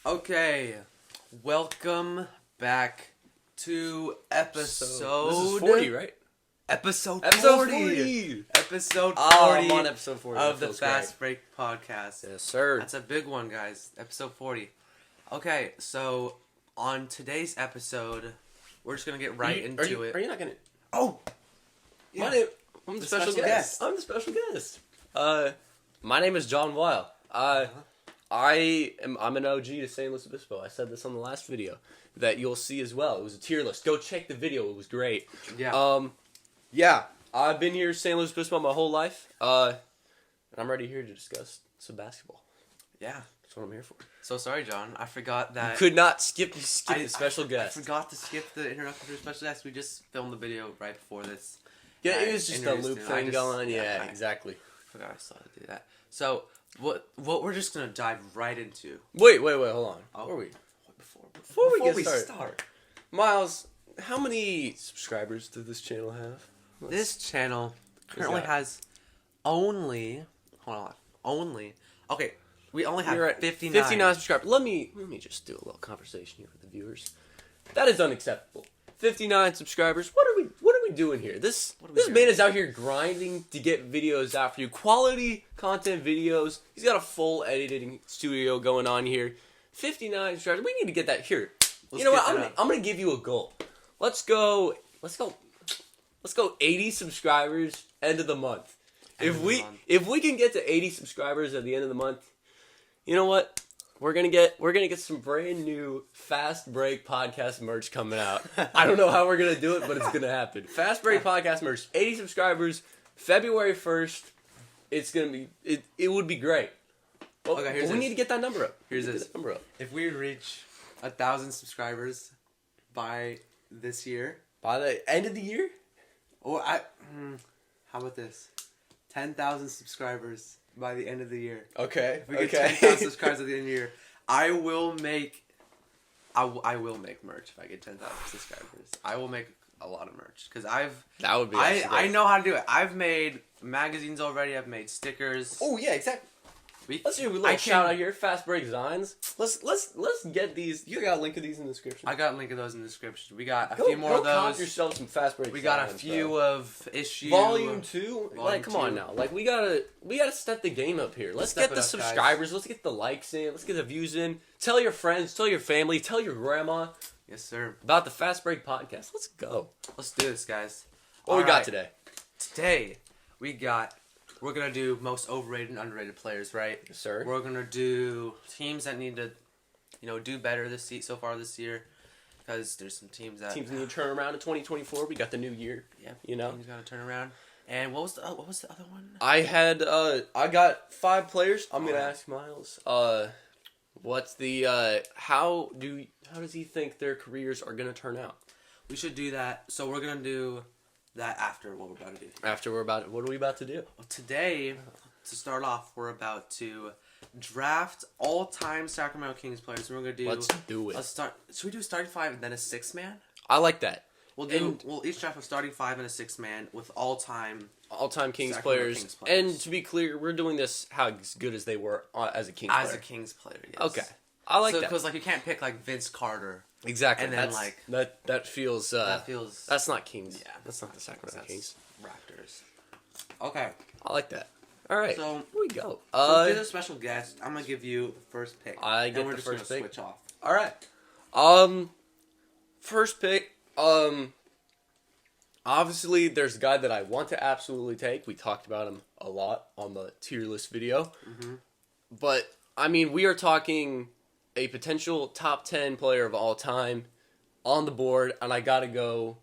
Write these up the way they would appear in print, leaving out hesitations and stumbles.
Okay, welcome back to episode... This is 40, right? Episode 40! Episode 40 I'm on episode 40 of the Fastbreak-Podcast. Yes, sir. That's a big one, guys. Episode 40. Okay, so on today's episode, we're just going to get right into it. Are you not going to... Oh! Yeah. I'm the special guest. I'm the special guest. My name is John Weil. I'm an OG to St. Louis Obispo. I said this on the last video that you'll see as well. It was a tier list. Go check the video. It was great. Yeah. I've been here St. Louis Obispo my whole life. And I'm ready here to discuss some basketball. Yeah. That's what I'm here for. So sorry, John. I forgot that... You could not skip the special guest. I forgot to skip the introduction to the special guest. We just filmed the video right before this. Yeah, it was just a loop thing going. Yeah, exactly. I forgot I still had to do that. So, what we're just going to dive right into. Wait, hold on. Oh, Before we start, Miles, how many subscribers does this channel have? This channel currently has only... Hold on. Okay, we only have 59. 59 subscribers. Let me just do a little conversation here with the viewers. That is unacceptable. 59 subscribers. What are we doing here? This man is out here grinding to get videos out for you. Quality content videos. He's got a full editing studio going on here. 59 subscribers. We need to get that here. You know what? I'm gonna give you a goal. Let's go 80 subscribers end of the month. If we can get to 80 subscribers at the end of the month, you know what? We're gonna get some brand new Fast Break Podcast merch coming out. I don't know how we're gonna do it, but it's gonna happen. Fast Break Podcast merch, 80 subscribers, February 1st. It's gonna be it would be great. Well, okay, we need to get that number up. Here's this number up. If we reach 1,000 subscribers by this year, by the end of the year, or how about this? 10,000 subscribers by the end of the year. Okay. If we get 10,000 subscribers at the end of the year, I will make merch if I get 10,000 subscribers. I will make a lot of merch because that would be. I know how to do it. I've made magazines already. I've made stickers. Oh yeah, exactly. Let's do a little shout out here. Fast Break Designs. Let's get these. You got a link of these in the description. I got a link of those in the description. We got a few more of those. Cop yourself some Fast Break. We got a few of issue Volume 2. Come on now. We gotta step the game up here. Let's get the subscribers. Guys. Let's get the likes in. Let's get the views in. Tell your friends. Tell your family. Tell your grandma. Yes, sir. About the Fast Break Podcast. Let's go. Let's do this, guys. What we got today? Today we're going to do most overrated and underrated players, right? Yes, sir. We're going to do teams that need to, do better so far this year. Because there's some teams need to turn around in 2024. We got the new year. Yeah. Teams got to turn around. And what was the other one? I got 5 players. I'm going to ask Miles. What's the how does he think their careers are going to turn out? We should do that. So we're going to do that after what we're about to do. What are we about to do? Well, today, to start off, we're about to draft all-time Sacramento Kings players. We're going to do... Let's do it. Should we do a starting 5 and then a 6-man? I like that. We'll each draft a starting 5 and a 6-man with all-time Kings players. And to be clear, we're doing this how good as they were as a Kings player. As a Kings player, yes. Okay. I like that. Because you can't pick Vince Carter. Exactly. And then that feels that's not Kings. Yeah. That's not the Sacramento Kings. Raptors. Okay. I like that. All right. So here we go. So get a special guest. I'm gonna give you the first pick. I get the first pick. Switch off. All right. First pick. Obviously, there's a guy that I want to absolutely take. We talked about him a lot on the tier list video. Mm-hmm. But I mean, we are talking a potential top 10 player of all time on the board, and I gotta go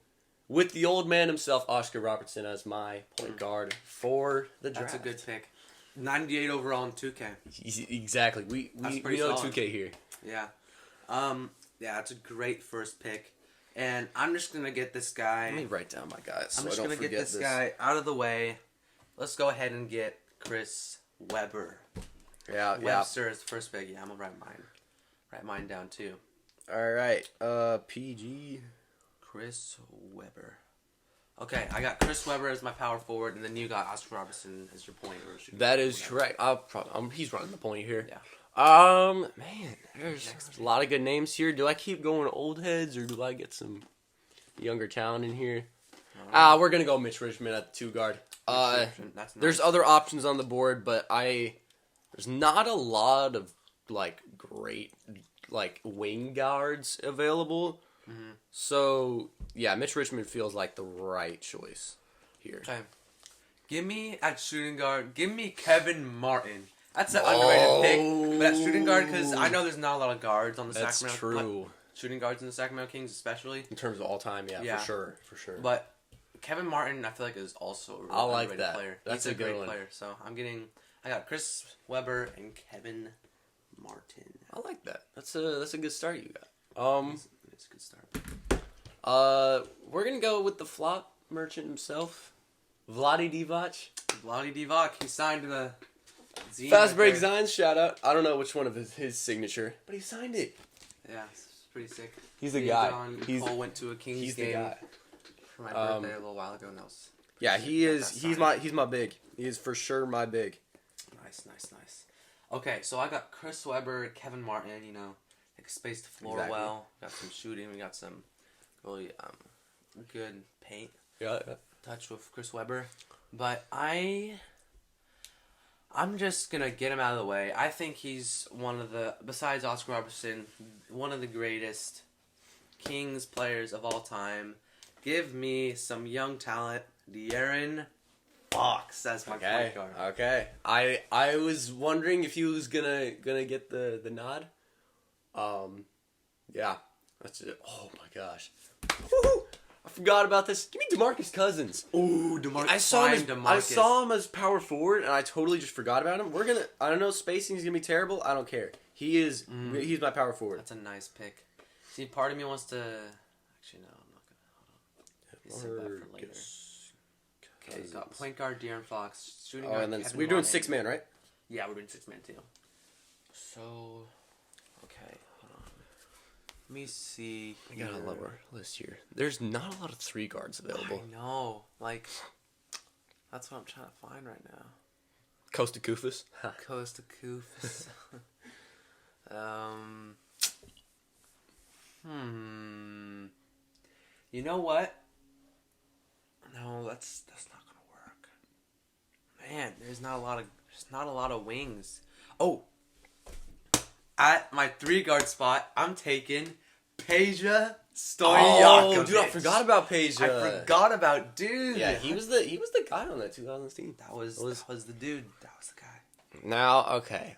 with the old man himself, Oscar Robertson, as my point guard for the draft. That's a good pick. 98 overall in 2K. Exactly. We know solid. 2K here. Yeah. Yeah, it's a great first pick. And I'm just gonna get this guy. Let me write down my guys. I'm just gonna get this guy out of the way. Let's go ahead and get Chris Webber. Yeah, Webster is the first pick. Yeah, I'm gonna write mine down too. All right. PG. Chris Webber. Okay, I got Chris Webber as my power forward, and then you got Oscar Robertson as your point. That is correct. He's running the point here. Yeah. Man, there's a lot of good names here. Do I keep going old heads or do I get some younger talent in here? We're gonna go Mitch Richmond at the 2 guard. That's nice. There's other options on the board, but there's not a lot of like great like wing guards available. Mm-hmm. So yeah, Mitch Richmond feels like the right choice here. Okay, give me at shooting guard. Give me Kevin Martin. That's an underrated pick, but at shooting guard, because I know there's not a lot of guards on the Sacramento. That's true. Shooting guards in the Sacramento Kings, especially in terms of all time, yeah, for sure. But Kevin Martin, I feel like is also a really underrated player. That's He's a good great one. player. So I got Chris Webber and Kevin Martin. I like that. That's a good start you got. It's a good start. We're gonna go with the flop merchant himself, Vlade Divac. Vlade Divac, he signed the Fastbreak Zions, shout out. I don't know which one of his signature, but he signed it. Yeah, it's pretty sick. He's the guy. Cole went to a Kings game the guy. for my birthday a little while ago. And he is. He's my big. He is for sure my big. Nice. Okay, so I got Chris Webber, Kevin Martin. You know, they spaced the floor well. Got some shooting. We got some really good paint. Yeah. Touch with Chris Webber, but I'm just gonna get him out of the way. I think he's besides Oscar Robertson, one of the greatest Kings players of all time. Give me some young talent, De'Aaron Fox. That's my point guard. Okay. I was wondering if he was gonna get the nod. Yeah. That's it. Oh my gosh. Woo-hoo! I forgot about this. Give me DeMarcus Cousins. Ooh, DeMarcus. I saw him as power forward, and I totally just forgot about him. I don't know, spacing's gonna be terrible. I don't care. He's my power forward. That's a nice pick. See, part of me wants to. Actually, no, I'm not gonna. Hold on. Save that for later. Okay, you got point guard De'Aaron Fox, shooting guard. And then Kevin we're doing Martin. 6-man, right? Yeah, we're doing 6-man too. So, okay, hold on. Let me see. I got a lower list here. There's not a lot of 3 guards available. I know. Like, that's what I'm trying to find right now. Costa Koufos. Costa Koufos. You know what? No, that's not gonna work. Man, there's not a lot of wings. Oh, at my 3 guard spot, I'm taking Peja Stojakovic. Oh, dude, I forgot about Peja. I forgot about dude. Yeah, he was the guy on that 2000 team. That was the dude. That was the guy. Now, okay.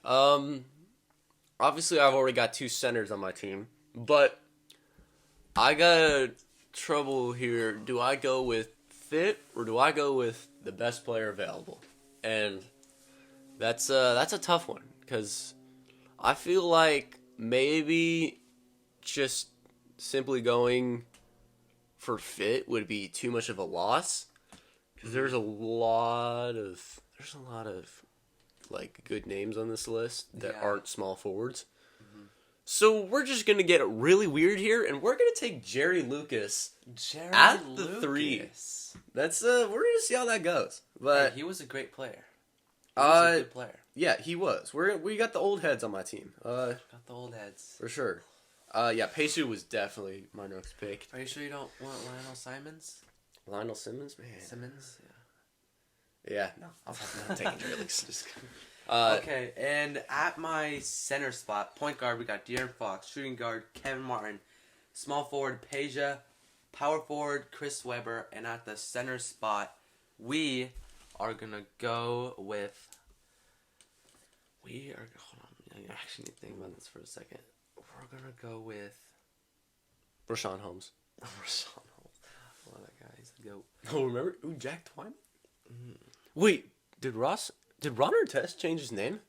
Obviously I've already got 2 centers on my team, but I got trouble here. Do I go with fit or do I go with the best player available? And that's a tough one because I feel like maybe just simply going for fit would be too much of a loss because there's a lot of like good names on this list that aren't small forwards. Mm-hmm. So we're just gonna get really weird here, and we're gonna take Jerry Lucas at the 3. That's we're gonna see how that goes. But hey, he was a great player. He was a good player. Yeah, he was. We got the old heads on my team. Got the old heads for sure. Yeah, Peja was definitely my next pick. Are you sure you don't want Lionel Simons? Lionel Simmons, man. Simmons, yeah. Yeah, no, I'm not taking Jerry Lucas. Okay, and at my center spot, point guard, we got De'Aaron Fox. Shooting guard, Kevin Martin. Small forward, Peja. Power forward, Chris Webber. And at the center spot, we are going to go with... Hold on, I actually need to think about this for a second. We're going to go with... Rashawn Holmes. Rashawn Holmes. I love that guy. He's a goat. Oh, remember? Ooh, Jack Twyman? Mm. Wait, did Ron Artest change his name?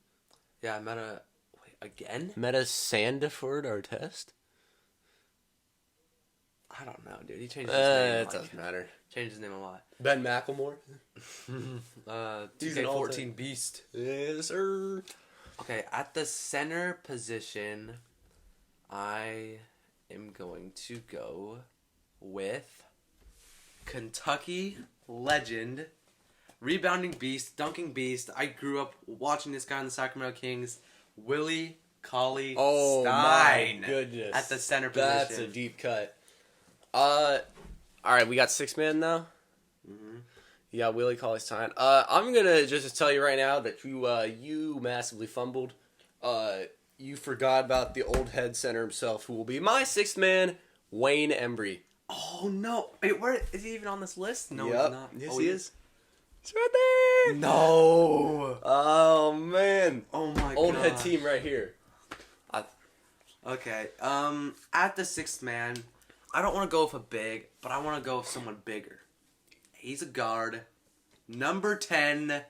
Yeah, Wait, again? Meta Sandiford Artest? I don't know, dude. He changed his name. It doesn't matter. Changed his name a lot. Ben McLemore? 2K14 Beast. Yes, sir. Okay, at the center position, I am going to go with Kentucky legend, rebounding beast, dunking beast. I grew up watching this guy on the Sacramento Kings. Willie Cauley Oh Stein. my goodness! At the center position. That's a deep cut. All right, we got 6-man now. Mm-hmm. You got Willie Cauley Stein. I'm gonna just tell you right now that you massively fumbled. You forgot about the old head center himself, who will be my 6th man, Wayne Embry. Oh no! Wait, where is he even on this list? No, Yep. he's not. Yes, oh, he is. It's right there. No. Oh man. Oh my god. Old head team right here. Okay. At the 6th man, I don't want to go with a big, but I want to go with someone bigger. He's a guard. Number 10,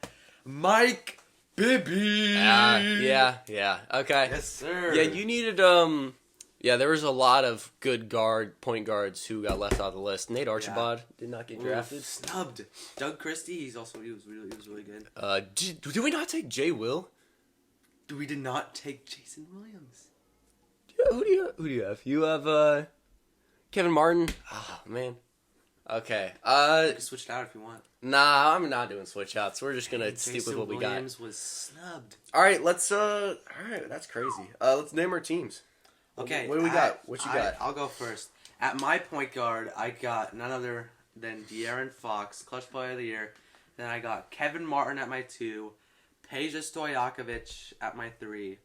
Mike Bibby. Yeah. Okay. Yes, sir. Yeah, you needed yeah, there was a lot of good point guards who got left out of the list. Nate Archibald did not get drafted. Snubbed. Doug Christie, he was really good. Do we not take Jay Will? We did not take Jason Williams. Yeah, who do you have? You have Kevin Martin. Oh man. Okay. You can switch it out if you want. Nah, I'm not doing switch outs. We're just gonna stick with what we got. Jason Williams was snubbed. All right, let's all right, that's crazy. Let's name our teams. Okay. What do we got? What you got? I'll go first. At my point guard, I got none other than De'Aaron Fox, clutch player of the year. Then I got Kevin Martin at my 2, Peja Stojakovic at my 3,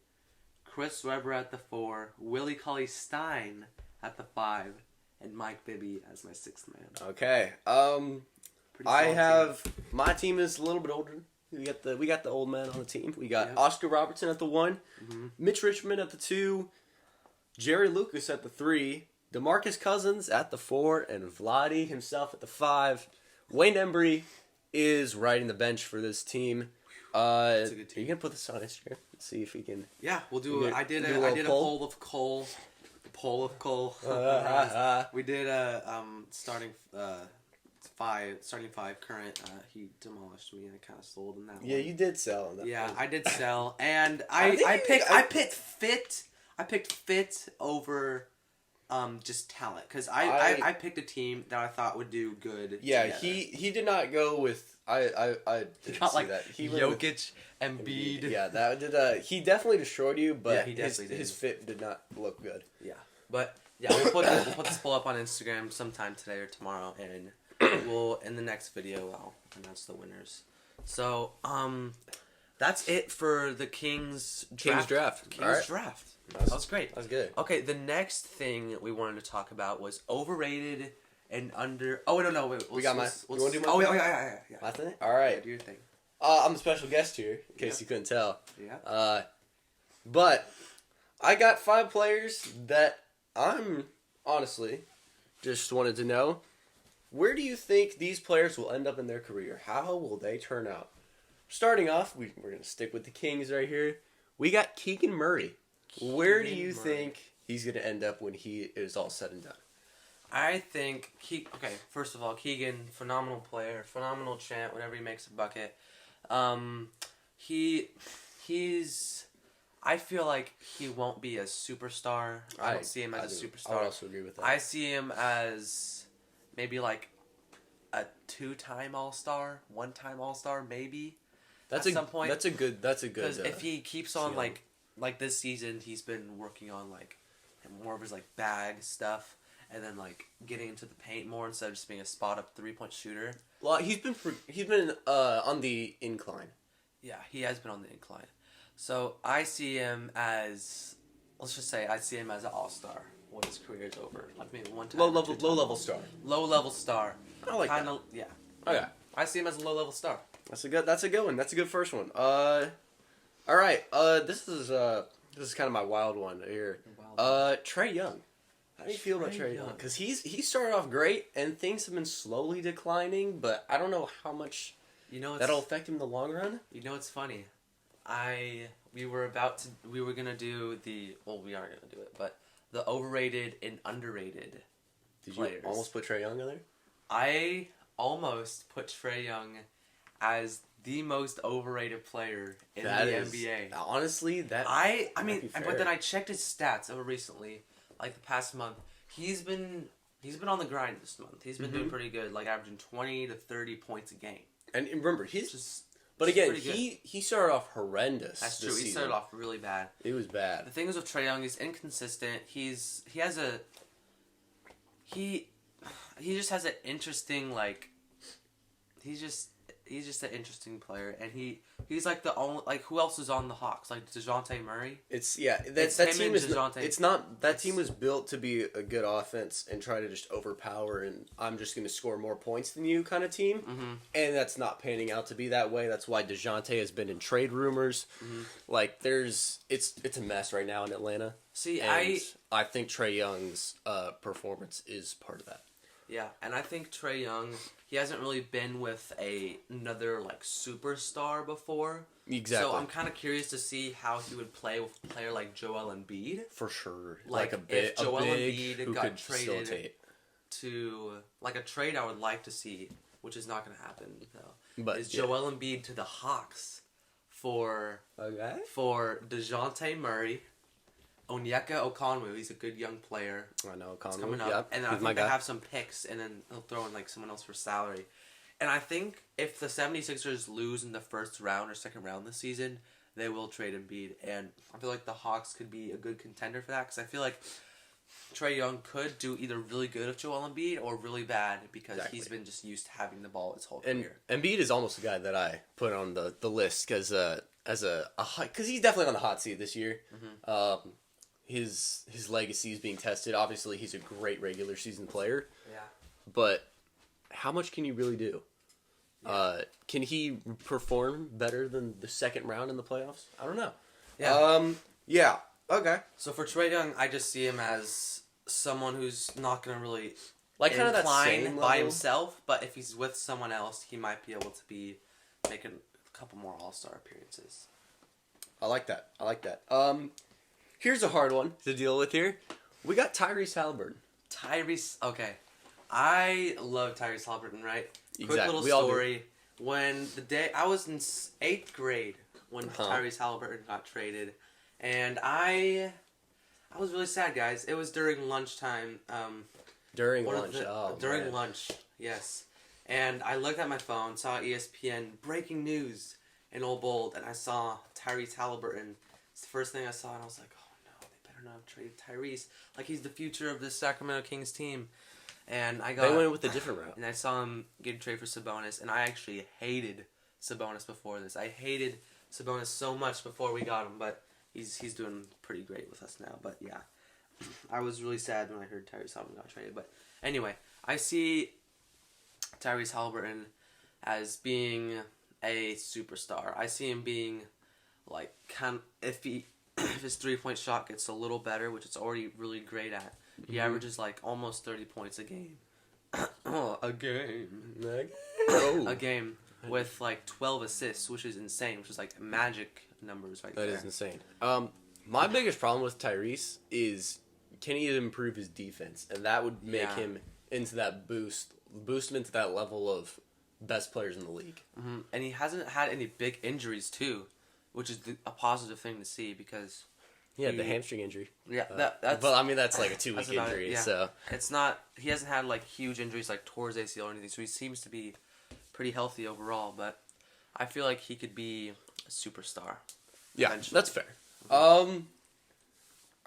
Chris Webber at the 4, Willie Cauley Stein at the 5, and Mike Bibby as my 6th man. Okay. Pretty I solid have team. my team is a little bit older. We got the old man on the team. We got Yep. Oscar Robertson at the 1, Mm-hmm. Mitch Richmond at the 2, Jerry Lucas at the 3, DeMarcus Cousins at the 4, and Vlade himself at the 5. Wayne Embry is riding the bench for this team. That's a good team. Are you gonna put this on Instagram? Let's see if we can. Yeah, we'll do You it. I do did a a little poll of Cole. We did a starting 5 current. He demolished me and I kind of sold in that one. Yeah, you did sell on that. Yeah, one. I did sell, and I I picked fit. I picked fit over just talent because I picked a team that I thought would do good. Yeah, together. he did not go with I didn't got see like that. He went with Jokic, Embiid. Yeah, that did. He definitely destroyed you, but Yeah, he definitely did. his fit did not look good. Yeah, but yeah, we'll put this poll up on Instagram sometime today or tomorrow, and we'll in the next video I'll announce the winners. So that's it for the Kings draft. All right. Draft. That was great. That was good. Okay, the next thing we wanted to talk about was overrated and under. Oh no, wait. We got mine. You wanna do mine? Oh yeah. My thing. All right. Do your thing. I'm the special guest here, in case you couldn't tell. Yeah. But I got 5 players that I'm honestly just wanted to know. Where do you think these players will end up in their career? How will they turn out? Starting off, we're going to stick with the Kings right here. We got Keegan Murray. Where do you think he's going to end up when he is all said and done? I think first of all, Keegan, phenomenal player, phenomenal champ. Whenever he makes a bucket, he's. I feel like he won't be a superstar. I don't see him as a superstar. I would also agree with that. I see him as maybe like a 2-time All-Star, 1-time All-Star, maybe. At some point. That's a good. Because if he keeps on like this season, he's been working on like more of his like bag stuff, and then like getting into the paint more instead of just being a spot up 3-point shooter. Well, he's been on the incline. Yeah, he has been on the incline. So I see him as, let's just say, I see him as an all-star when his career is over. Like maybe 1-time. Low level star. Low level star. I like that. Yeah. Okay. I see him as a low level star. That's a good one. That's a good first one. All right. This is kind of my wild one here. Trae Young. How do you feel about Trae Young? Because he started off great and things have been slowly declining, but I don't know how much that'll affect him in the long run. You know, it's funny. We were gonna do we are gonna do it, but the overrated and underrated players. You almost put Trae Young in there? I almost put Trae Young as the most overrated player in the NBA. Honestly, but then I checked his stats over recently, like the past month. He's been on the grind this month. He's been doing pretty good, like averaging 20 to 30 points a game. And remember, he's just But again, he started off horrendous. That's true. He started off really bad. It was bad. The thing is with Trae Young, he's inconsistent. He just has an interesting he's just an interesting player, and he's like the only who else is on the Hawks? Like DeJounte Murray. That team was built to be a good offense and try to just overpower and I'm just going to score more points than you kind of team, and that's not panning out to be that way. That's why DeJounte has been in trade rumors. It's a mess right now in Atlanta. See, and I think Trae Young's performance is part of that. Yeah, and I think Trae Young, he hasn't really been with another superstar before. Exactly. So I'm kind of curious to see how he would play with a player like Joel Embiid. For sure. If Joel Embiid who got could traded facilitate. To a trade I would like to see, which is not going to happen though. But is Joel Embiid to the Hawks for DeJounte Murray. Onyeka Okongwu, he's a good young player. I know Okongwu. He's coming up, yep. And then I think they have some picks, and then he'll throw in someone else for salary. And I think if the 76ers lose in the first round or second round this season, they will trade Embiid, and I feel like the Hawks could be a good contender for that because I feel like Trae Young could do either really good with Joel Embiid or really bad because he's been just used to having the ball his whole career. And Embiid is almost a guy that I put on the list because he's definitely on the hot seat this year. Mm-hmm. His legacy is being tested. Obviously, he's a great regular season player. Yeah. But how much can you really do? Yeah. Can he perform better than the second round in the playoffs? I don't know. Yeah. Yeah. Okay. So for Trae Young, I just see him as someone who's not going to really kind of that same by himself, but if he's with someone else, he might be able to be making a couple more All-Star appearances. I like that. Here's a hard one to deal with here. We got Tyrese Halliburton. Okay. I love Tyrese Halliburton, right? Exactly. Quick little story. When I was in 8th grade when Tyrese Halliburton got traded, and I was really sad, guys. It was during lunchtime. During lunch, yes. And I looked at my phone, saw ESPN breaking news in old bold, and I saw Tyrese Halliburton. It's the first thing I saw, and I was like, oh no, they better not have traded Tyrese. He's the future of this Sacramento Kings team. And they went with a different route. And I saw him get traded for Sabonis, and I actually hated Sabonis before this. I hated Sabonis so much before we got him, but he's doing pretty great with us now. But yeah, I was really sad when I heard Tyrese Halliburton got traded. But anyway, I see Tyrese Halliburton as being a superstar. I see him being if his 3-point shot gets a little better, which it's already really great at. He averages almost 30 points a game. A game with 12 assists, which is insane, which is magic numbers right there. That is insane. My biggest problem with Tyrese is can he improve his defense, and that would make him into that boost him into that level of best players in the league. Mm-hmm. And he hasn't had any big injuries too, which is a positive thing to see because. Yeah, the hamstring injury. Yeah, that's. But I mean, that's a 2-week injury. Yeah. So it's not. He hasn't had huge injuries tore his ACL or anything. So he seems to be pretty healthy overall. But I feel like he could be a superstar. Yeah, eventually. That's fair. All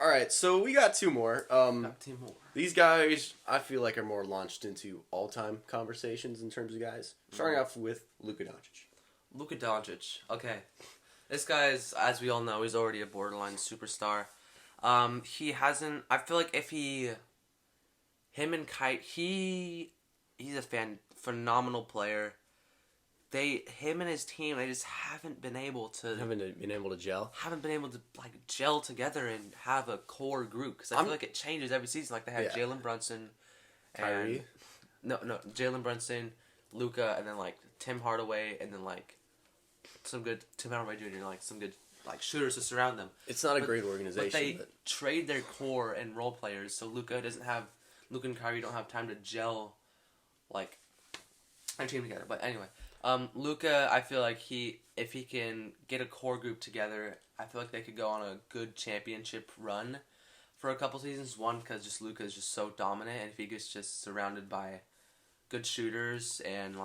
right, so we got 2 more. Got 2 more. These guys, I feel are more launched into all-time conversations in terms of guys. Starting off with Luka Doncic. Luka Doncic. Okay. This guy is, as we all know, he's already a borderline superstar. He hasn't. I feel like if him and Kite, he's a phenomenal player. Him and his team, they just haven't been able to gel. Haven't been able to gel together and have a core group because I feel like it changes every season. They had Jalen Brunson, Kyrie. Jalen Brunson, Luka, and then Tim Hardaway, and then some good Tim Hardaway Jr. Some good shooters to surround them. It's not a great organization. But they trade their core and role players, so Luka and Kyrie don't have time to gel a team together. But anyway, Luka, I feel like if he can get a core group together, I feel like they could go on a good championship run for a couple seasons. One, because Luka is just so dominant, and if he gets just surrounded by good shooters and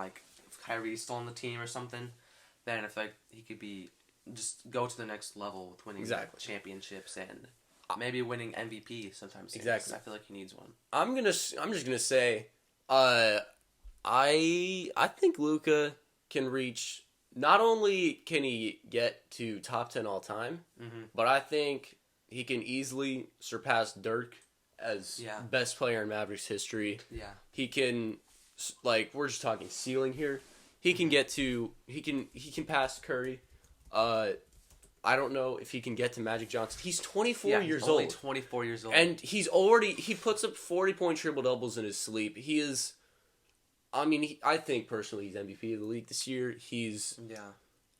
if Kyrie's still on the team or something, then I feel like he could be just go to the next level with winning championships and maybe winning MVP sometimes. Exactly. I feel like he needs one. I'm just gonna say, I think Luka can reach. Not only can he get to top 10 all time, but I think he can easily surpass Dirk as best player in Mavericks history. Yeah. He can, like, we're just talking ceiling here. He can get to, he can pass Curry. I don't know if he can get to Magic Johnson. He's 24 years old. Only 24 years old. And he puts up 40-point triple-doubles in his sleep. He is, I think personally he's MVP of the league this year. He's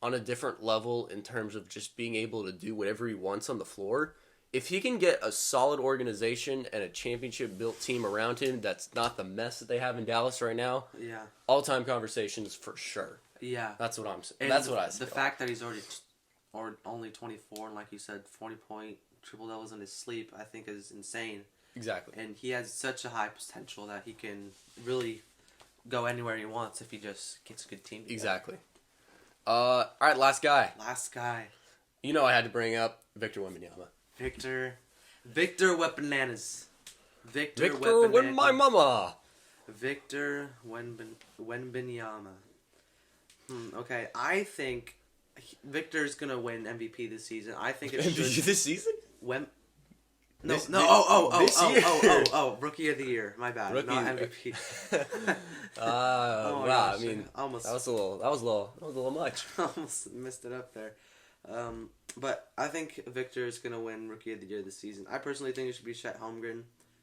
on a different level in terms of just being able to do whatever he wants on the floor. If he can get a solid organization and a championship-built team around him that's not the mess that they have in Dallas right now, all-time conversations for sure. Yeah. That's what I'm saying. That's what I say. The fact that he's only 24 and, like you said, 40-point triple-doubles in his sleep, I think is insane. Exactly. And he has such a high potential that he can really go anywhere he wants if he just gets a good team together. Exactly. All right, last guy. You know I had to bring up Victor Wembanyama. Victor Weapananas. Victor When my mama. Victor Wembanyama. Okay, I think Victor's gonna win MVP this season. I think it should. MVP this season? Rookie of the year. My bad. Not MVP. Wow. I mean, almost. That was a little much. Almost messed it up there. But I think Victor is gonna win Rookie of the Year this season. I personally think it should be Chet Holmgren.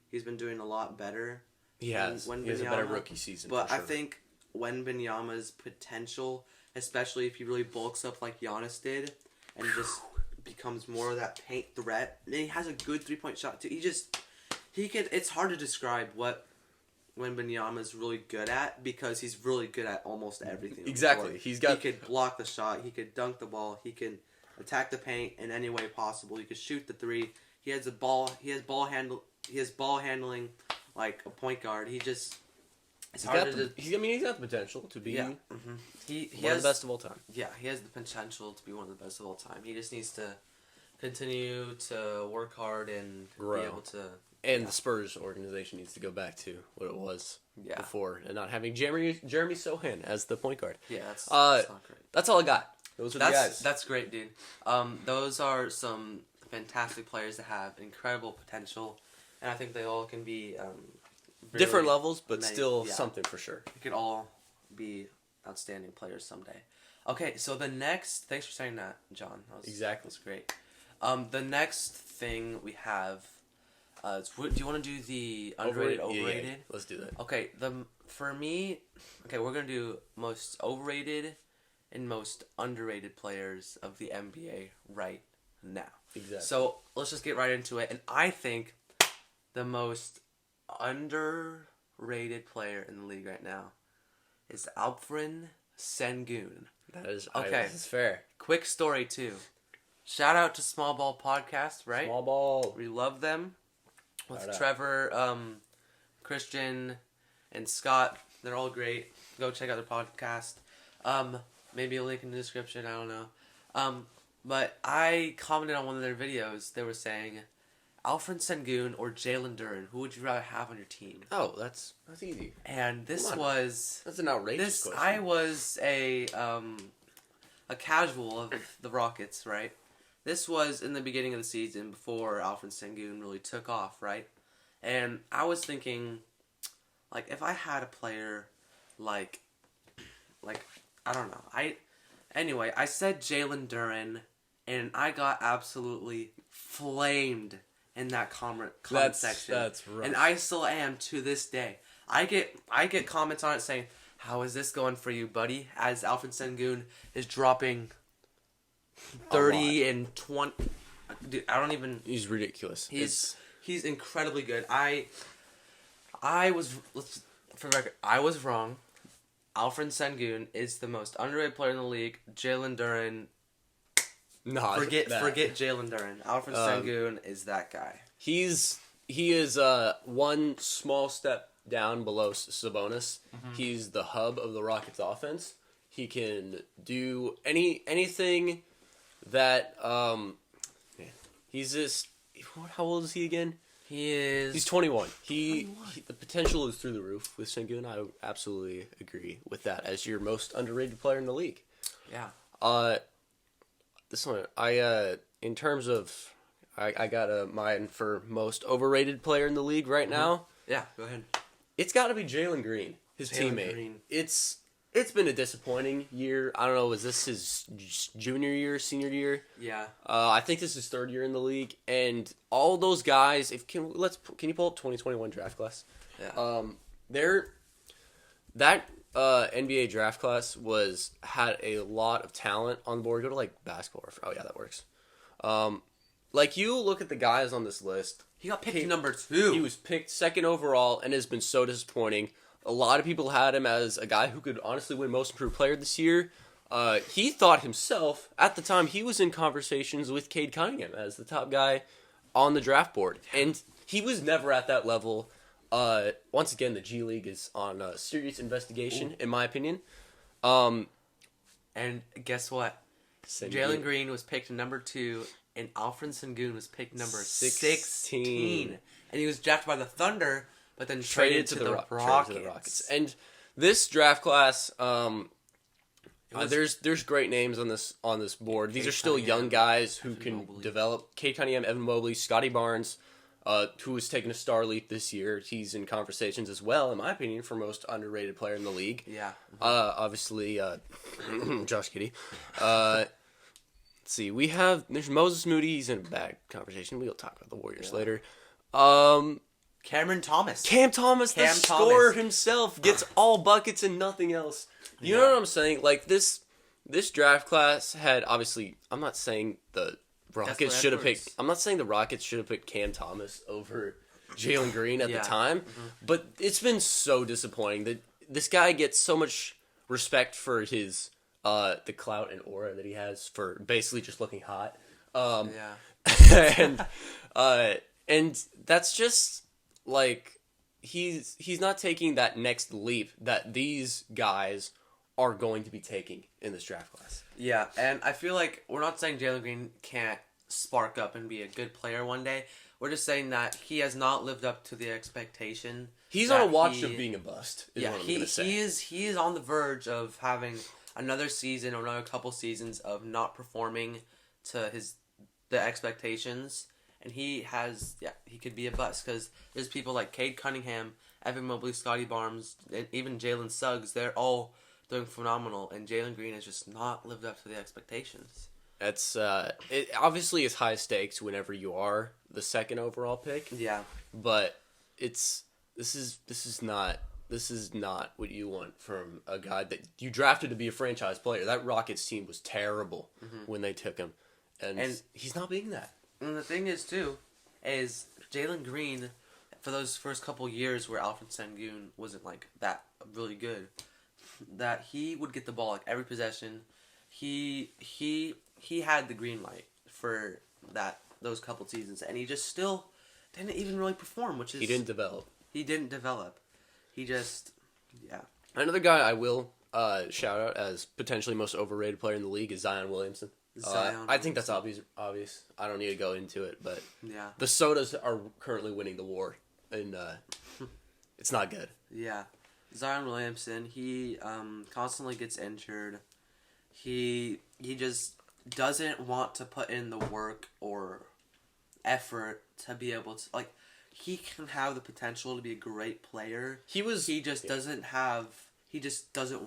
He's been doing a lot better. He has a better rookie season. But for sure. I think Wembanyama's potential, especially if he really bulks up like Giannis did, and just becomes more of that paint threat. And he has a good 3-point shot too. It's hard to describe what Wembanyama's really good at because he's really good at almost everything. Exactly. He could block the shot. He could dunk the ball. He can attack the paint in any way possible. He could shoot the three. He has ball handling like a point guard. He's got the potential to be one of the best of all time. Yeah, he has the potential to be one of the best of all time. He just needs to continue to work hard and grow. Be able to. And the Spurs organization needs to go back to what it was before, and not having Jeremy Sohan as the point guard. Yeah, that's not great. That's all I got. Those are the guys. That's great, dude. Those are some fantastic players that have incredible potential, and I think they all can be different levels, but still something for sure. They could all be outstanding players someday. Okay, so the next... Thanks for saying that, John. Exactly. That's great. The next thing we have... do you want to do the underrated, overrated? Yeah. Let's do that. Okay, for me... Okay, we're going to do most overrated and most underrated players of the NBA right now. Exactly. So, let's just get right into it. And I think the most underrated player in the league right now is Alperen Sengun. That is okay. This is fair. Quick story too. Shout out to Small Ball Podcast, right? Small Ball. We love them. With Trevor, Christian, and Scott. They're all great. Go check out their podcast. Maybe a link in the description. I don't know. But I commented on one of their videos. They were saying, Alperen Sengun or Jalen Duren, who would you rather have on your team? Oh, that's easy. And that's an outrageous question. I was a casual of the Rockets, right? This was in the beginning of the season before Alperen Sengun really took off, right? And I was thinking, like, if I had a player like I don't know. I said Jalen Duren, and I got absolutely flamed in that comment section. That's rough. And I still am to this day. I get comments on it saying, "How is this going for you, buddy?" As Alperen Sengun is dropping 30 and 20. Dude, I don't even. He's ridiculous. He's incredibly good. I was for the record. I was wrong. Alperen Sengun is the most underrated player in the league. Jalen Duren. Forget Jalen Duren. Alperen Sengun is that guy. He is one small step down below Sabonis. Mm-hmm. He's the hub of the Rockets' offense, He can do anything that he's just how old is he again? He's 21. He's the potential is through the roof with Sengun. I absolutely agree with that as your most underrated player in the league. Yeah. This one in terms of I got mine for most overrated player in the league right now. Yeah, go ahead. It's got to be Jalen Green, his teammate. Green. It's been a disappointing year. I don't know, was this his junior year, senior year? Yeah. I think this is his third year in the league, and all those guys. Can you pull up 2021 draft class? Yeah. That NBA draft class had a lot of talent on the board. Go to like basketball. Oh yeah, that works. Like you look at the guys on this list. He got picked number 2. He was picked second overall and has been so disappointing. A lot of people had him as a guy who could honestly win Most Improved Player this year. He thought himself, at the time, he was in conversations with Cade Cunningham as the top guy on the draft board. And he was never at that level. Once again, the G League is on a serious investigation, in my opinion. And guess what? Jalen Green was picked number 2, and Alfred Sengun was picked number 16. And he was drafted by the Thunder, but then traded to the Rockets. And this draft class, there's great names on this board. These are still young guys who can develop. Cade Cunningham, Evan Mobley, Scotty Barnes, who has taken a star leap this year. He's in conversations as well, in my opinion, for most underrated player in the league. Yeah. Obviously, Josh Giddey. Let's see. There's Moses Moody. He's in a bad conversation. We'll talk about the Warriors later. Cam Thomas, the scorer himself, gets all buckets and nothing else. You know what I'm saying? Like, this draft class had, obviously, I'm not saying the Rockets should have picked... I'm not saying the Rockets should have picked Cam Thomas over Jalen Green at the time, but it's been so disappointing that this guy gets so much respect for his... the clout and aura that he has for basically just looking hot. And that's just... Like, he's not taking that next leap that these guys are going to be taking in this draft class. Yeah, and I feel like we're not saying Jalen Green can't spark up and be a good player one day. We're just saying that he has not lived up to the expectation. He's on a watch of being a bust. What I'm gonna say. He is on the verge of having another season or another couple seasons of not performing to the expectations. And he could be a bust because there's people like Cade Cunningham, Evan Mobley, Scotty Barnes, and even Jalen Suggs. They're all doing phenomenal, and Jalen Green has just not lived up to the expectations. That's it obviously is high stakes whenever you are the second overall pick. Yeah, but this is not what you want from a guy that you drafted to be a franchise player. That Rockets team was terrible when they took him, and he's not being that. And the thing is, too, is Jalen Green, for those first couple years where Alfred Sengun wasn't, like, that really good, that he would get the ball, like, every possession. He had the green light for those couple seasons, and he just still didn't even really perform, which is... He didn't develop. He just, yeah. Another guy I will shout out as potentially most overrated player in the league is Zion Williamson. I think that's obvious. I don't need to go into it, but the Sodas are currently winning the war, and it's not good. Yeah, Zion Williamson, he constantly gets injured. He just doesn't want to put in the work or effort to be able to, like, he can have the potential to be a great player. He just doesn't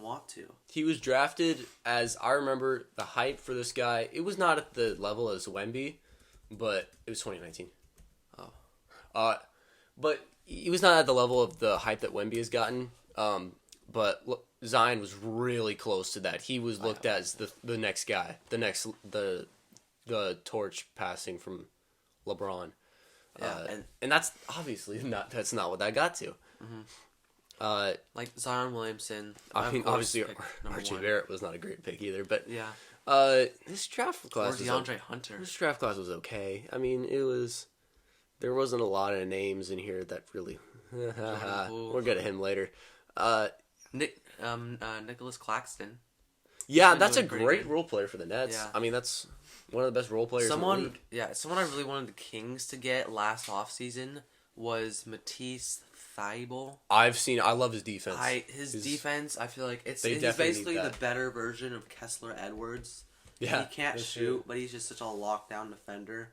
want to. He was drafted as, I remember the hype for this guy. It was not at the level as Wemby, but it was 2019. But he was not at the level of the hype that Wemby has gotten. But Zion was really close to that. He was looked at as the next guy, the torch passing from LeBron. Yeah, and that's obviously not what that got to. Mm-hmm. Like Zion Williamson. I mean, obviously Archie Barrett was not a great pick either, but yeah. This draft class or DeAndre Hunter. This draft class was okay. I mean, there wasn't a lot of names in here that really. We'll get to him later. Nicholas Claxton. Yeah, that's a great role player for the Nets. Yeah. I mean, that's one of the best role players in the league. Yeah, someone I really wanted the Kings to get last offseason was Matisse Thybulle. I love his defense. His defense, I feel like he's definitely basically the better version of Kessler Edwards. Yeah, he can't shoot, but he's just such a lockdown defender,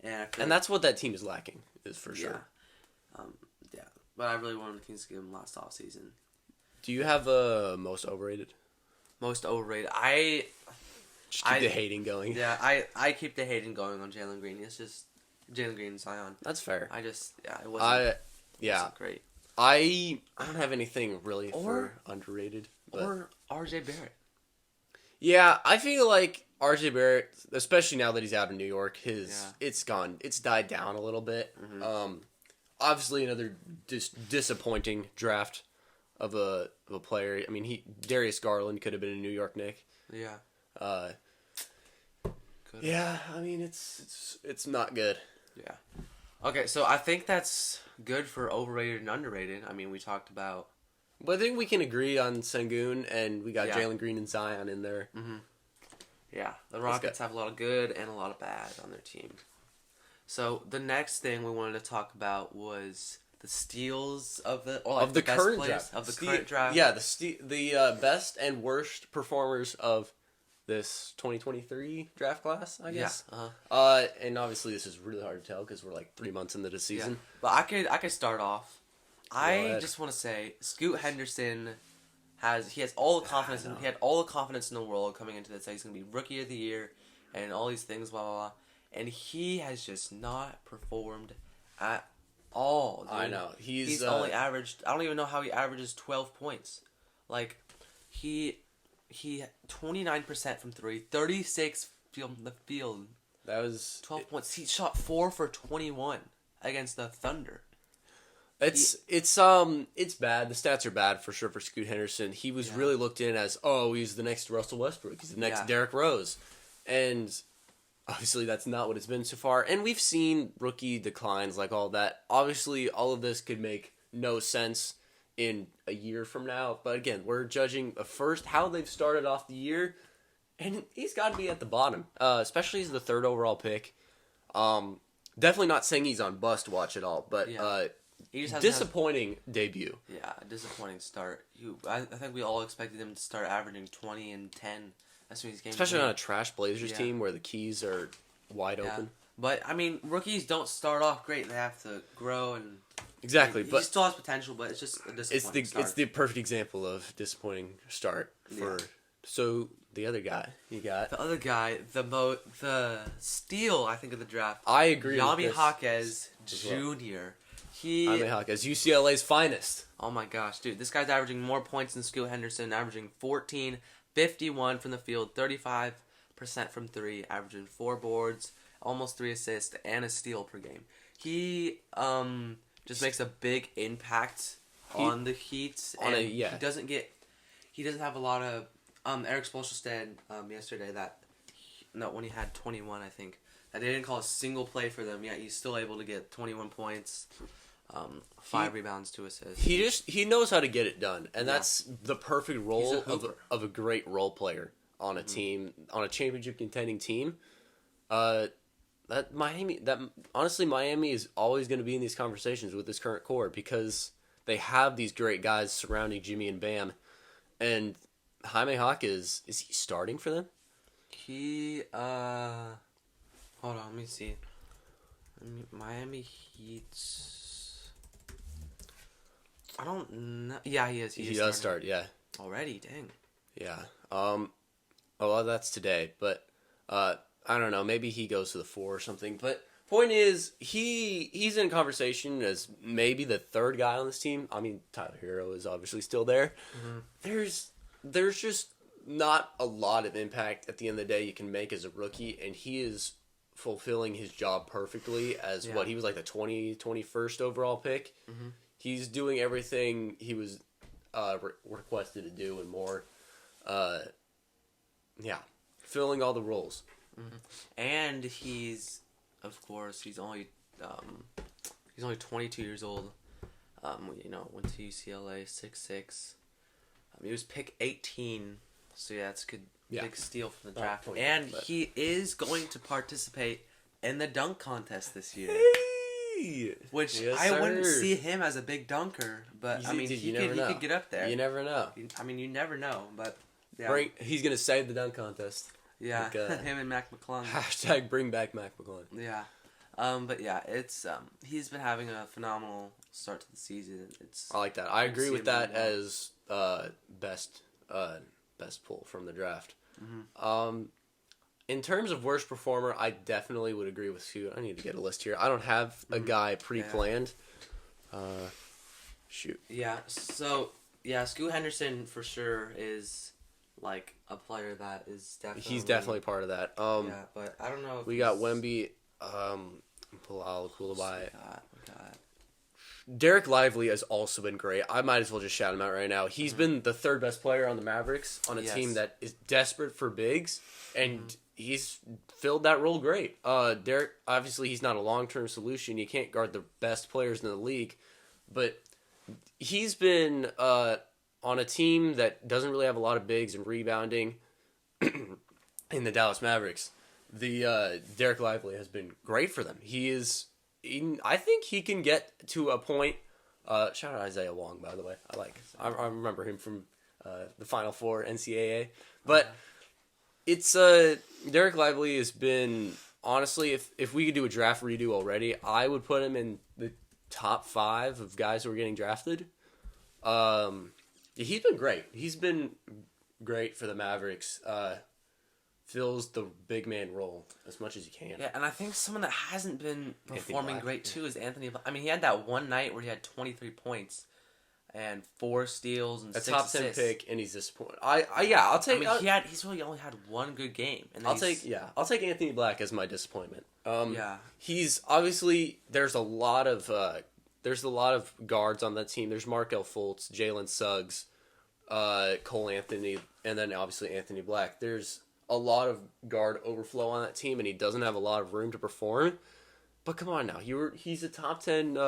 and that's what that team is lacking, is for sure. Yeah, but I really wanted the Kings to get him last offseason. Do you have a most overrated? Most overrated, Just keep the hating going. Yeah, I keep the hating going on Jalen Green. It's just Jalen Green and Zion. That's fair. It wasn't. Wasn't great. I don't have anything really for underrated. Or RJ Barrett. Yeah, I feel like RJ Barrett, especially now that he's out of New York, it's gone. It's died down a little bit. Mm-hmm. Obviously, another disappointing draft of a player. I mean, Darius Garland could have been a New York Knick. Yeah. Yeah, I mean it's not good. Yeah. Okay, so I think that's good for overrated and underrated. I mean, we talked about. But I think we can agree on Sengun, and we got Jalen Green and Zion in there. Mm-hmm. Yeah, the Rockets have a lot of good and a lot of bad on their team. So the next thing we wanted to talk about was the steals of the current draft. Of the current draft. Yeah, the best and worst performers of this 2023 draft class, I guess. Yeah. Uh-huh. And obviously this is really hard to tell because we're like 3 months into the season. Yeah. But I could start off. I just want to say Scoot Henderson he has all the confidence. He had all the confidence in the world coming into this. He's going to be Rookie of the Year and all these things, blah blah blah. And he has just not performed at all. Dude. I know he's only averaged. I don't even know how he averages 12 points. Like he 29% from 3, 36 from the field. That was 12 points. He shot 4 for 21 against the Thunder. It's bad. The stats are bad for sure for Scoot Henderson. He was really looked in as, he's the next Russell Westbrook. He's the next Derrick Rose. And obviously that's not what it's been so far. And we've seen rookie declines like all that. Obviously all of this could make no sense in a year from now. But again, we're judging how they've started off the year. And he's got to be at the bottom, especially as the 3rd overall pick. Definitely not saying he's on bust watch at all, but disappointing debut. Yeah, disappointing start. I think we all expected him to start averaging 20 and 10 as soon as he came. Especially on a trash Blazers team where the keys are wide open. But I mean, rookies don't start off great. They have to grow and. Exactly, he but still has potential, but it's just a disappointing start. It's the perfect example of disappointing start for. Yeah. So the other guy you got. The other guy, the steal I think of the draft. I agree. Jaime Jaquez Jr. Jaime Jaquez, UCLA's finest. Oh my gosh, dude! This guy's averaging more points than Scoot Henderson, averaging 14, 51 from the field, 35% from 3, averaging 4 boards, almost 3 assists, and a steal per game. He just makes a big impact on the Heat. He doesn't have a lot of. Eric Spoelstra said yesterday when he had 21, I think, that they didn't call a single play for them. Yet he's still able to get 21 points, 5 rebounds, 2 assists. He knows how to get it done, and that's the perfect role of a great role player on a team, on a championship contending team. Honestly, Miami is always going to be in these conversations with this current core because they have these great guys surrounding Jimmy and Bam, and Jaime Jaquez, is he starting for them? Hold on, let me see. Miami Heat. I don't know. Yeah, he is. He does start. Yeah. Already, dang. Yeah. Well, that's today, but I don't know. Maybe he goes to the 4 or something. But point is, he's in conversation as maybe the 3rd guy on this team. I mean, Tyler Hero is obviously still there. Mm-hmm. There's just not a lot of impact at the end of the day you can make as a rookie, and he is fulfilling his job perfectly as he was like the 21st overall pick. Mm-hmm. He's doing everything he was requested to do and more. Filling all the roles. Mm-hmm. And he's only 22 years old. Went to UCLA, 6'6". He was pick 18, so yeah, it's good. big steal from the draft. And he is going to participate in the dunk contest this year. Hey! Which I wouldn't see him as a big dunker, but I mean, he could get up there. You never know. I mean, you never know, but yeah. He's going to save the dunk contest. Yeah, like, him and Mac McClung. Hashtag bring back Mac McClung. Yeah. But yeah, it's he's been having a phenomenal start to the season. I like that. I agree with that as best pull from the draft. Mm-hmm. In terms of worst performer, I definitely would agree with Scoot. I need to get a list here. I don't have a guy pre-planned. Shoot. Yeah. So yeah, Scoot Henderson for sure is like a player that is definitely. He's definitely part of that. Yeah, but I don't know. If we got Wemby. Bilal Coulibaly. Derek Lively has also been great. I might as well just shout him out right now. He's been the third best player on the Mavericks on a team that is desperate for bigs, and he's filled that role great. Derek, obviously, he's not a long-term solution. You can't guard the best players in the league, but he's been on a team that doesn't really have a lot of bigs and rebounding in the Dallas Mavericks. The Derek Lively has been great for them. I think he can get to a point. Shout out Isaiah Wong, by the way. I remember him from the Final Four NCAA. But it's Derek Lively has been, honestly, if we could do a draft redo already, I would put him in the top 5 of guys who are getting drafted. He's been great. He's been great for the Mavericks. Fills the big man role as much as he can. Yeah, and I think someone that hasn't been performing great too is Anthony Black. I mean, he had that one night where he had 23 points and 4 steals and 6 top assists. 10 pick, and he's disappointed. I'll take. I mean, he's really only had one good game. And I'll take Anthony Black as my disappointment. Yeah, he's obviously there's a lot of guards on that team. There's Markelle Fultz, Jalen Suggs, Cole Anthony, and then obviously Anthony Black. There's a lot of guard overflow on that team, and he doesn't have a lot of room to perform. But come on now, he's a top 10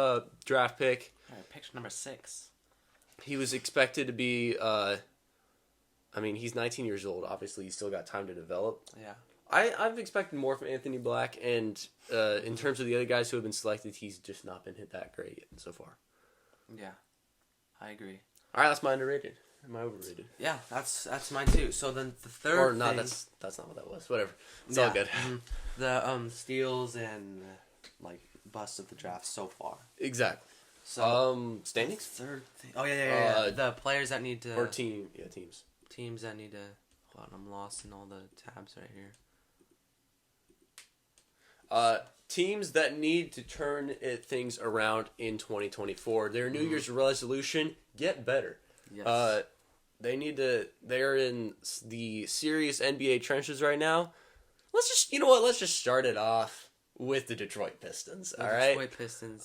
draft pick. Pick number 6. He was expected to be. He's 19 years old. Obviously, he's still got time to develop. Yeah, I've expected more from Anthony Black, and in terms of the other guys who have been selected, he's just not been hit that great so far. Yeah, I agree. All right, that's my underrated. Am I overrated? Yeah, that's mine too. So then the third or not, that's not what that was. Whatever. It's all good. The steals and busts of the draft so far. Exactly. So standings? Third thing. Oh yeah. The players that need to teams. Teams that need to hold on, I'm lost in all the tabs right here. Teams that need to turn things around in 2024. Their New Year's resolution: get better. Yes. They're in the serious NBA trenches right now. Let's just start it off with the Detroit Pistons. All right. Detroit Pistons.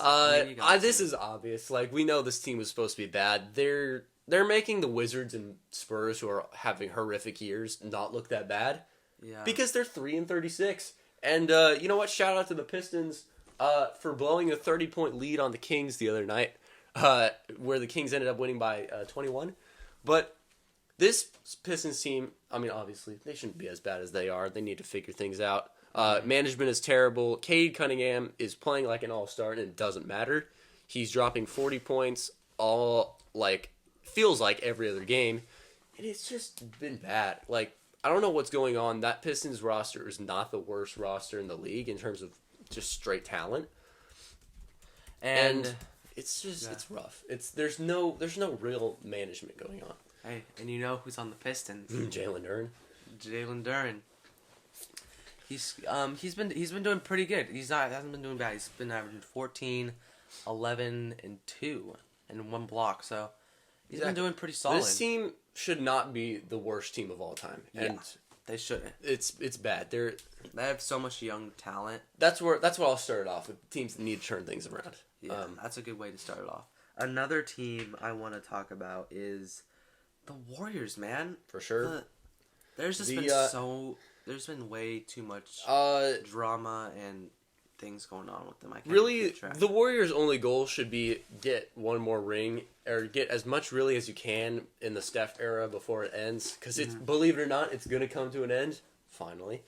This is obvious. We know this team was supposed to be bad. They're making the Wizards and Spurs, who are having horrific years, not look that bad. Yeah. Because they're 3-36. And you know what? Shout out to the Pistons for blowing a 30-point lead on the Kings the other night, where the Kings ended up winning by 21. But this Pistons team, obviously, they shouldn't be as bad as they are. They need to figure things out. Management is terrible. Cade Cunningham is playing like an all-star, and it doesn't matter. He's dropping 40 points feels like every other game. And it's just been bad. I don't know what's going on. That Pistons roster is not the worst roster in the league in terms of just straight talent. And it's just it's rough. There's no real management going on. Hey, and you know who's on the Pistons? Jalen Duren. He's been doing pretty good. Hasn't been doing bad. He's been averaging 14, 11, and 2 and 1 block. So he's been doing pretty solid. This team should not be the worst team of all time. And they shouldn't. It's bad. They have so much young talent. That's what I'll start it off with. Teams that need to turn things around. Yeah, that's a good way to start it off. Another team I want to talk about is the Warriors, man. For sure. There's been way too much drama, and things going on with them. I can't Really, keep track. the Warriors' only goal should be get one more ring, or get as much really as you can in the Steph era before it ends. Because it's, believe it or not, it's going to come to an end, finally.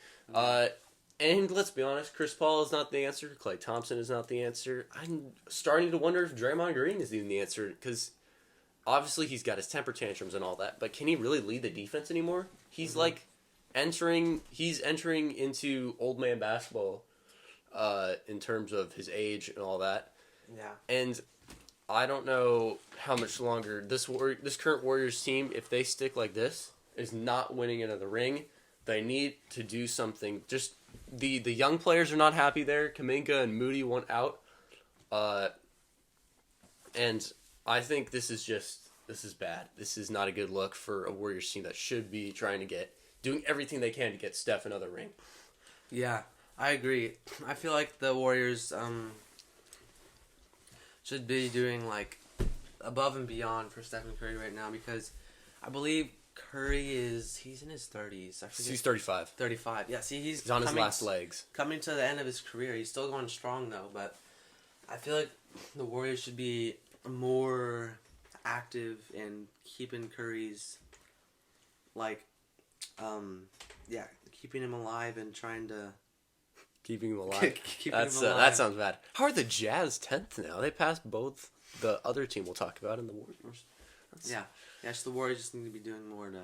And let's be honest, Chris Paul is not the answer. Klay Thompson is not the answer. I'm starting to wonder if Draymond Green is even the answer, because obviously he's got his temper tantrums and all that, but can he really lead the defense anymore? He's like entering into old man basketball in terms of his age and all that. Yeah. And I don't know how much longer this current Warriors team, if they stick like this, is not winning another ring. They need to do something. Just the young players are not happy there. Kuminga and Moody want out. And I think this is bad. This is not a good look for a Warriors team that should be doing everything they can to get Steph another ring. Yeah, I agree. I feel like the Warriors should be doing like above and beyond for Stephen Curry right now, because I believe Curry he's in his 30s. I forget. He's 35. 35. Yeah, see, he's on his last legs. Coming to the end of his career. He's still going strong though, but I feel like the Warriors should be more active in keeping Curry's keeping him alive and trying to keeping him alive. Keeping him alive. That sounds bad. How are the Jazz 10th now? They passed both the other team we'll talk about and the Warriors. So the Warriors just need to be doing more to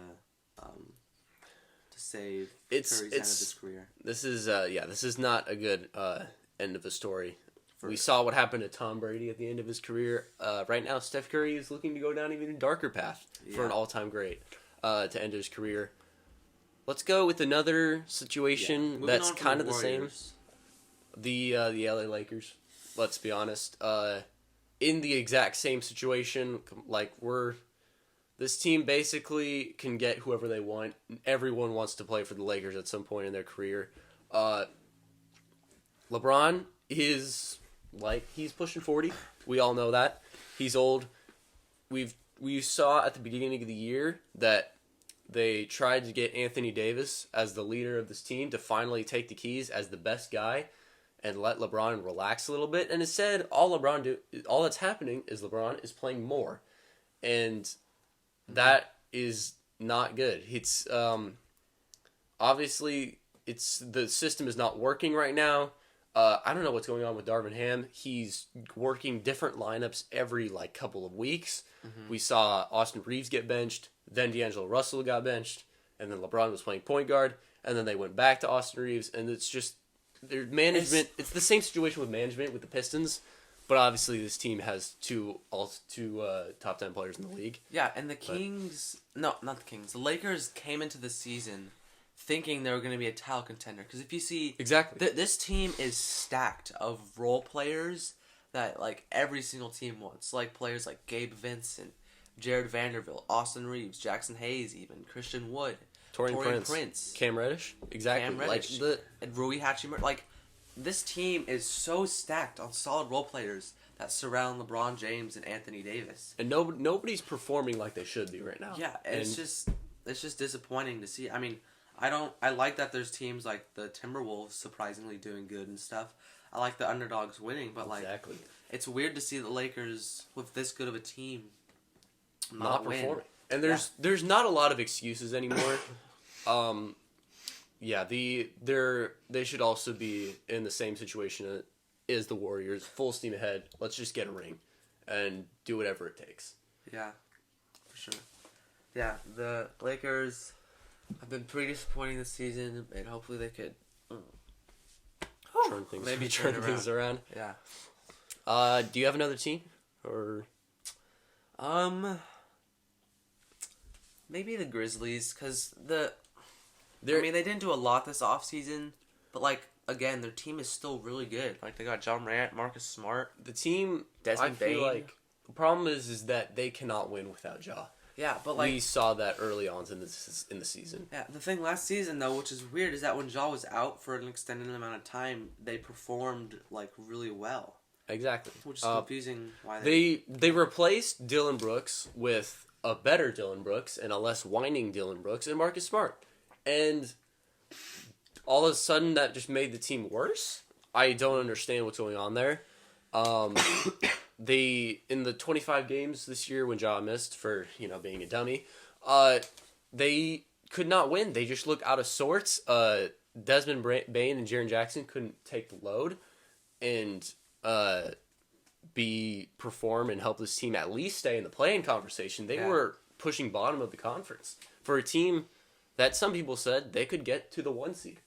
save Curry's end of his career. This is not a good end of the story. We saw what happened to Tom Brady at the end of his career. Right now, Steph Curry is looking to go down even a darker path for an all-time great to end his career. Let's go with another situation that's kind of the same. The LA Lakers. Let's be honest. In the exact same situation, this team basically can get whoever they want. Everyone wants to play for the Lakers at some point in their career. LeBron is he's pushing 40. We all know that. He's old. We saw at the beginning of the year that they tried to get Anthony Davis as the leader of this team to finally take the keys as the best guy and let LeBron relax a little bit. And instead, all that's happening is LeBron is playing more. And that is not good. It's obviously the system is not working right now. I don't know what's going on with Darvin Ham. He's working different lineups every couple of weeks. We saw Austin Reeves get benched, then D'Angelo Russell got benched, and then LeBron was playing point guard, and then they went back to Austin Reeves, and it's just their management. It's the same situation with management with the Pistons, but obviously this team has two top 10 players in the league. Yeah, and the Kings, not the Kings. The Lakers came into the season thinking they were going to be a title contender, because if you see exactly this team is stacked of role players that every single team wants, players like Gabe Vincent, Jared Vanderbilt, Austin Reeves, Jackson Hayes, even Christian Wood, Taurean Prince, Cam Reddish, exactly, and Rui Hachimura. This team is so stacked on solid role players that surround LeBron James and Anthony Davis, and nobody's performing like they should be right now. Yeah, and it's just disappointing to see. I mean, I like that there's teams like the Timberwolves surprisingly doing good and stuff. I like the underdogs winning, but exactly. It's weird to see the Lakers with this good of a team not performing. And there's not a lot of excuses anymore. They should also be in the same situation as the Warriors, full steam ahead. Let's just get a ring and do whatever it takes. Yeah, for sure. Yeah, the Lakers have been pretty disappointing this season, and hopefully they could turn things around. Yeah. Do you have another team, or maybe the Grizzlies, because they didn't do a lot this offseason, but again, their team is still really good. They got John Morant, Marcus Smart, the team. Desmond Bane. Feel like the problem is that they cannot win without Ja. Yeah, but we saw that early on in the season. Yeah, the thing last season though, which is weird, is that when Ja was out for an extended amount of time, they performed really well. Exactly. Which is confusing. Why they replaced Dylan Brooks with a better Dylan Brooks and a less whining Dylan Brooks and Marcus Smart, and all of a sudden that just made the team worse. I don't understand what's going on there. They in the 25 games this year when Ja missed for being a dummy, they could not win. They just look out of sorts. Desmond Bain and Jaren Jackson couldn't take the load and perform and help this team at least stay in the play-in conversation. They were pushing bottom of the conference for a team that some people said they could get to the 1 seed.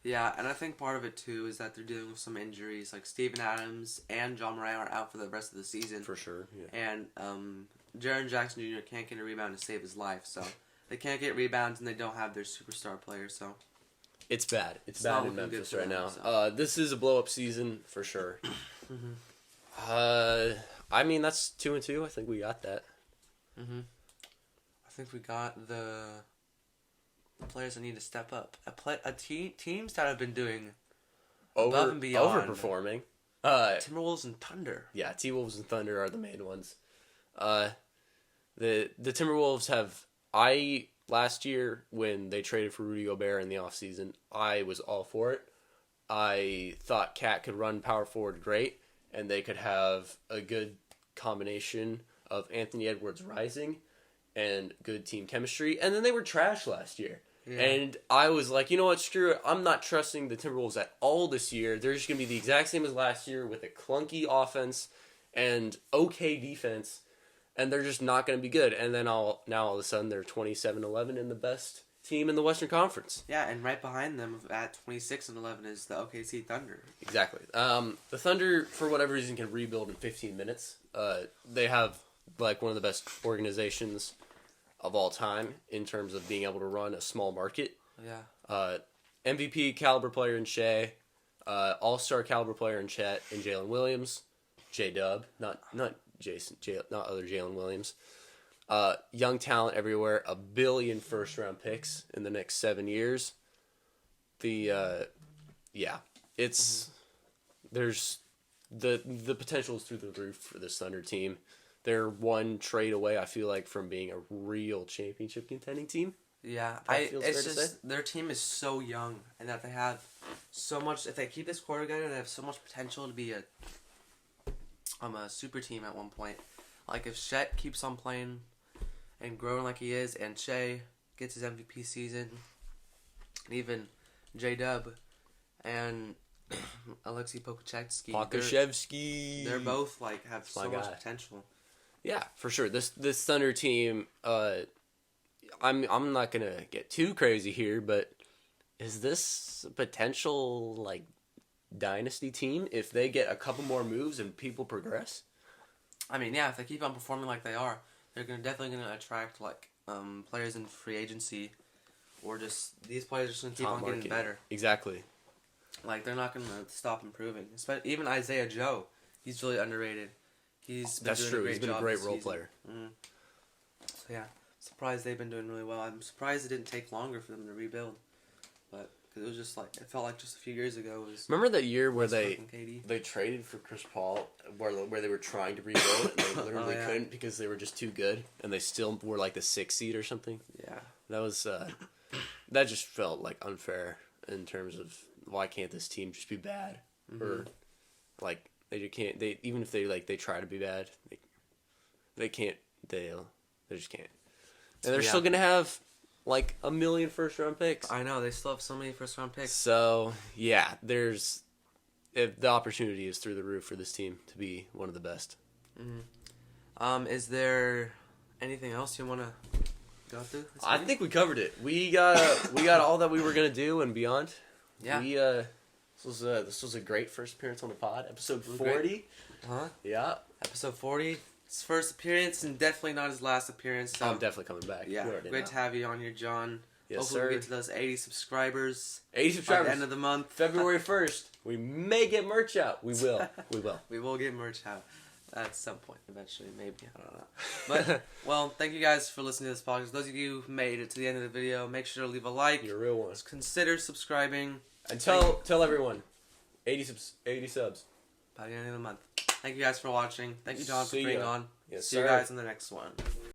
Yeah, and I think part of it, too, is that they're dealing with some injuries. Like, Steven Adams and John Moran are out for the rest of the season. For sure, yeah. And Jaren Jackson Jr. can't get a rebound to save his life. So, they can't get rebounds, and they don't have their superstar player. So, it's bad. It's bad in Memphis right now. So. This is a blow-up season, for sure. I mean, that's 2-2. I think we got that. I think we got the players that need to step up. Teams that have been doing above and beyond. Overperforming. Timberwolves and Thunder. Yeah, T-Wolves and Thunder are the main ones. The Timberwolves have... last year, when they traded for Rudy Gobert in the offseason, I was all for it. I thought Cat could run power forward great, and they could have a good combination of Anthony Edwards rising and good team chemistry. And then they were trash last year. Yeah. And I was like, you know what, screw it. I'm not trusting the Timberwolves at all this year. They're just going to be the exact same as last year with a clunky offense and okay defense. And they're just not going to be good. And then all of a sudden, they're 27-11 and the best team in the Western Conference. Yeah, and right behind them at 26-11 is the OKC Thunder. Exactly. The Thunder, for whatever reason, can rebuild in 15 minutes. They have like one of the best organizations of all time in terms of being able to run a small market. Yeah. MVP caliber player in Shea, All-Star caliber player in Chet and Jalen Williams, J-Dub, not other Jalen Williams. Young talent everywhere. 1 billion first-round picks in the next 7 years. There's the potential is through the roof for this Thunder team. They're one trade away, I feel like, from being a real championship contending team. Yeah, it's just their team is so young, and that they have so much. If they keep this core together, they have so much potential to be a super team at one point. Like if Chet keeps on playing and growing like he is, and Shea gets his MVP season, and even J-Dub and Alexei Pokusevski, they're both like have so much potential. Yeah, for sure. This Thunder team, I'm not gonna get too crazy here, but is this a potential like dynasty team if they get a couple more moves and people progress? I mean, yeah, if they keep on performing like they are, they're definitely gonna attract like players in free agency, or just these players are just gonna keep on getting better. Exactly. Like they're not gonna stop improving. Even Isaiah Joe, he's really underrated. That's true. He's been a great role player. Mm-hmm. So yeah, surprised they've been doing really well. I'm surprised it didn't take longer for them to rebuild, but cause it was just like it felt like just a few years ago. Remember that year where they traded for Chris Paul, where they were trying to rebuild and they literally couldn't because they were just too good, and they still were like the 6th seed or something. Yeah, that was that just felt like unfair in terms of why can't this team just be bad, or like. They can't. They even if they try to be bad, they can't. They just can't. And they're still gonna have like 1 million first-round picks. I know they still have so many first-round picks. So yeah, the opportunity is through the roof for this team to be one of the best. Mm-hmm. Is there anything else you want to go through? I think we covered it. We got all that we were gonna do and beyond. Yeah. This was a great first appearance on the pod. Episode 40. Yeah. Episode 40. His first appearance and definitely not his last appearance. So. I'm definitely coming back. Yeah. Great to have you on here, John. Yes, Hopefully sir. we get to those 80 subscribers. 80 subscribers. By the end of the month. February 1st. We may get merch out. We will. We will get merch out. At some point, eventually, maybe. I don't know. But, well, thank you guys for listening to this podcast. Those of you who made it to the end of the video, make sure to leave a like. You're a real one. Consider subscribing. And tell everyone. 80 subs. By the end of the month. Thank you guys for watching. Thank you, John, for being on. Yes, See you guys in the next one.